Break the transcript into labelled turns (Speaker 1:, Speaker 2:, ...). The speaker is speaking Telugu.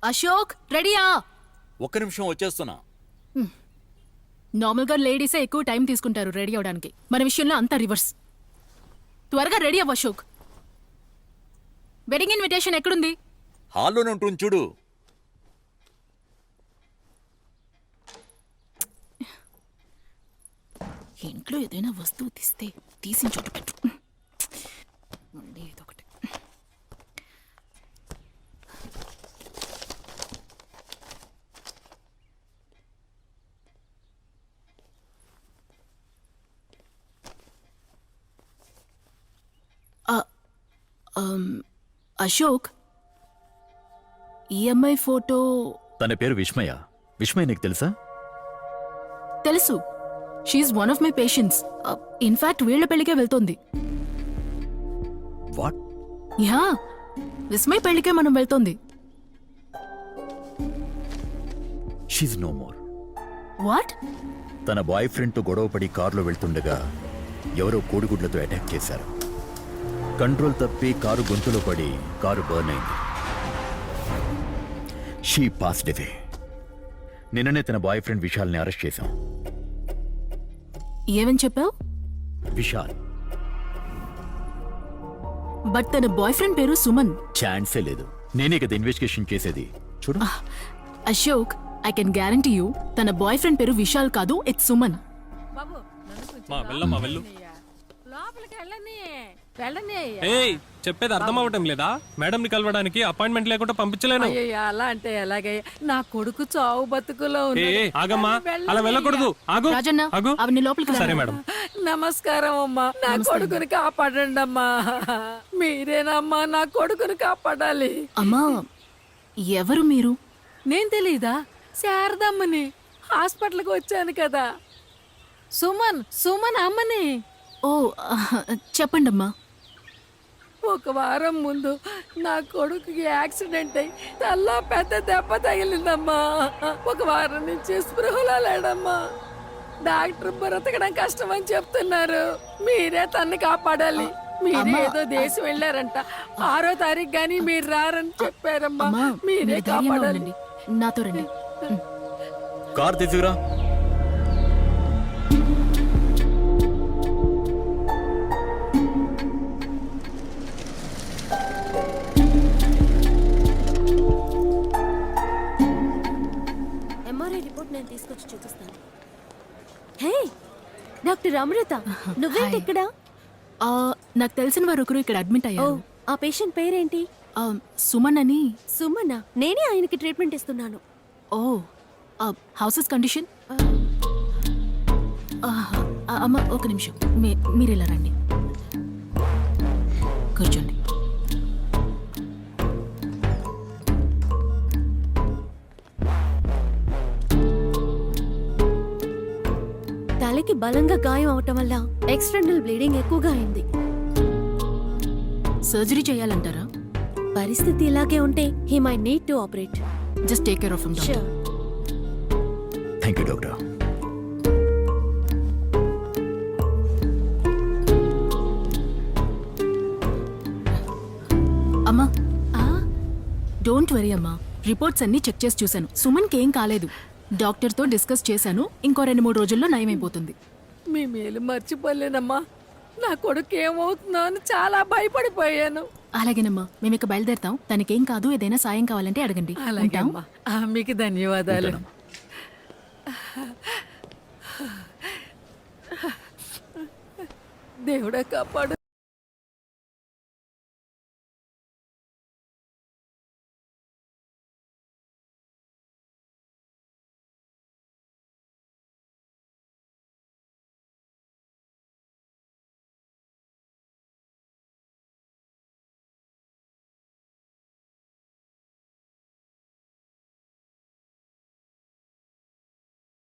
Speaker 1: అశోక్ రెడీయా?
Speaker 2: ఒక్క నిమిషం వచ్చేస్తున్నా.
Speaker 1: నార్మల్గా లేడీసే ఎక్కువ టైం తీసుకుంటారు రెడీ అవడానికి. మన విషయంలో అంతా రివర్స్. త్వరగా రెడీ అవ్వు అశోక్. వెడ్డింగ్ ఇన్విటేషన్ ఎక్కడుంది?
Speaker 2: హాల్లోనే ఉంటుంది చూడు.
Speaker 1: ఇంట్లో ఏదైనా వస్తువు తీస్తే తీసిన చోటు పెట్టు. మళ్ళీ ఏదో ఒకటి. అశోక్, ఈఎంఐ ఫోటో
Speaker 3: తన పేరు విస్మయ. విస్మయ నీకు తెలుసా?
Speaker 1: తెలుసు. She's one of my patients. In fact వీళ్ల పెళ్లికే వెళ్తోంది.
Speaker 3: వాట్?
Speaker 1: యా, విస్మయ్ పెళ్లికే మనం వెళ్తోంది.
Speaker 3: She's no more.
Speaker 1: వాట్?
Speaker 3: తన బాయ్ ఫ్రెండ్ తో గొడవపడి కారులో వెళ్తుండగా ఎవరో కోడిగుడ్లతో అటాక్ చేశారు. కంట్రోల్ తప్పి కారు గొంతులో పడి కారు బర్న్ అయింది. She passed away. నిన్ననే తన బాయ్ ఫ్రెండ్ విశాల్ని అరెస్ట్ చేశాం.
Speaker 1: ఏమని చెప్పావు?
Speaker 3: విశాల్.
Speaker 1: బట్ తన బాయ్ ఫ్రెండ్ పేరు సుమన్.
Speaker 3: ఛాన్సే లేదు. నేనే కదా ఇన్వెస్టిగేషన్ చేసేది. చూడు
Speaker 1: Ashok, I can guarantee you తన బాయ్ ఫ్రెండ్ పేరు విశాల్ కాదు, ఇట్స్ సుమన్.
Speaker 4: ఏయ్, చెప్పేది అర్థం అవటం లేదా? మేడం ని కలవడానికి అపాయింట్మెంట్ లేకుండా పంపించలేను.
Speaker 5: అలా అంటే ఎలాగే? నా కొడుకు చావు బతుకులో
Speaker 4: ఆగమ్మా, అలా వెళ్ళకూడదు. ఆగు
Speaker 1: రాజన్న,
Speaker 4: ఆగు.
Speaker 1: అవన్నీ లోపలికి రా.
Speaker 4: సరే మేడం.
Speaker 5: నమస్కారం అమ్మా. నా కొడుకుని కాపాడండి అమ్మా. మీరేనమ్మా నా కొడుకుని కాపాడాలి.
Speaker 1: అమ్మా, ఎవరు మీరు?
Speaker 5: నేను తెలీదా? శారదమ్మని. హాస్పిటల్కి వచ్చాను కదా. సుమన్ అమ్మని.
Speaker 1: ఓ, చెప్పండి అమ్మా.
Speaker 5: ఒక వారం ముందు నా కొడుకుకి యాక్సిడెంట్ అయ్యి తల్లా పెద్ద దెబ్బ తగిలిందమ్మా. ఒక వారం నుంచి స్పృహలో లేడమ్మా. డాక్టర్ బ్రతకడం కష్టం అని చెప్తున్నారు. మీరే తన్ని కాపాడాలి. మీరే ఏదో దేశం వెళ్ళారంట. 6వ తారీఖు గాని మీరు రారని చెప్పారమ్మా.
Speaker 1: అమ్మా,
Speaker 5: మీరే
Speaker 1: మీరు ధైర్యంగా
Speaker 5: కాపాడాలి.
Speaker 1: ఉండండి. నాతో రండి.
Speaker 3: కార్ తీసుకురా.
Speaker 6: ఎంఆర్ఐ రిపోర్ట్ నేను తీసుకొచ్చి చూపిస్తాను. హే డాక్టర్ అమృత, నువ్వేంటి ఇక్కడ?
Speaker 1: నాకు తెలిసిన వారు ఒకరు ఇక్కడ అడ్మిట్
Speaker 6: ఓ,
Speaker 1: అయ్యారు.
Speaker 6: ఆ పేషెంట్ పేరేంటి?
Speaker 1: సుమన్ అని.
Speaker 6: సుమన? నేనే ఆయనకి ట్రీట్మెంట్ ఇస్తున్నాను.
Speaker 1: ఓ, హౌసెస్ కండిషన్. అమ్మ ఒక నిమిషం, మీరు ఇలా రండి, కూర్చోండి.
Speaker 6: తలకి బలంగా గాయం అవటం వల్ల ఎక్స్టర్నల్ బ్లీడింగ్ ఎక్కువగా అయింది.
Speaker 1: సర్జరీ చేయాలంటారా?
Speaker 6: పరిస్థితి ఇలాగే ఉంటే he my need to operate.
Speaker 1: Just take care of him doctor.
Speaker 3: Thank you doctor.
Speaker 1: అమ్మా, డోంట్ వరీ అమ్మా. రిపోర్ట్స్ అన్ని చెక్ చేసి చూశాను. సుమన్కి ఏం కాలేదు. డాక్టర్తో డిస్కస్ చేశాను. ఇంకో 2-3 రోజుల్లో నయమైపోతుంది.
Speaker 5: మీ మేలు మర్చిపోలేనమ్మా. నా కొడుకు ఏమవుతుందో అని చాలా భయపడిపోయాను.
Speaker 1: అలాగేనమ్మా, మేము ఇక బయలుదేరుతాం. తనకేం కాదు, ఏదైనా సాయం కావాలంటే అడగండి.
Speaker 5: అలాగే
Speaker 1: ఉంటాం.
Speaker 5: అమ్మా. మీకు ధన్యవాదాలు. దేవుడా కాపాడు.